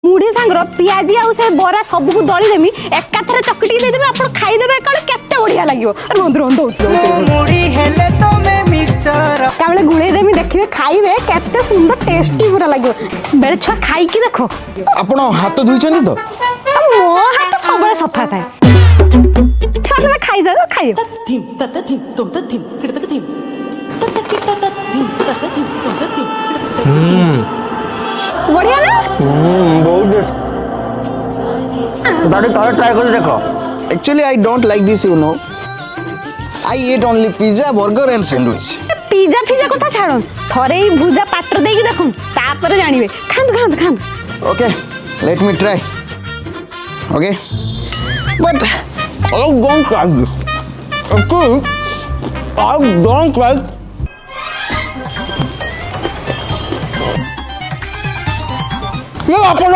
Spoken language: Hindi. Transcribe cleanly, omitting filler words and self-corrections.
मुढ़ी सांगर पियाजी आउ से बरा सब को दली देमी एकाथरे चकटी दे देबे आपण खाई देबे काले केते बढ़िया लागियो रोंद रोंद होउछ मुढ़ी हेले तो मैं मिक्सचर काले गुळे देमी देखिबे खाइबे केते सुंदर टेस्टी पूरा लागियो बेले छुआ खाई की देखो आपण हाथ धुइछनी तो मो हाथ सबले सफा थाए छुआ तुम खाई जा खाइयो थिम तत थिम तुम तत थिम किडतक थिम तत किटत थिम तत थिम तुम तत थिम किडतक बढ़िया ना बहुत दादी तारे ट्राई कर देखो Actually, I don't like this, you know. I eat only pizza, burger and sandwich. Pizza फिजा कथा छाड़ो थरे ही भुजा पात्र देकी देखो तापर जानिबे खांद खांद खांद Okay, let me try. Okay, but I don't like this. Okay, I don't like. ये आपण